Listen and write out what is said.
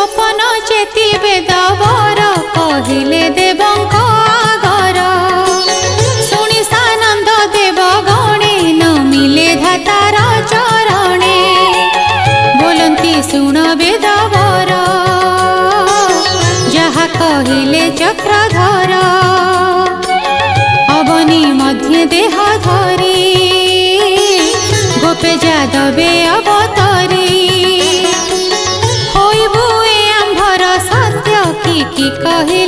सपन चेती बेदवर कहिले देवंक आगर शुणी सानंद देव गणे न मिले धातार चरणे बोलती शुण बेदवर जहा कहिले चक्रधर अवनी मध्य देह धरी गोपे जादवे अवतरी होइबु ए आंभर सत्य कि कहिले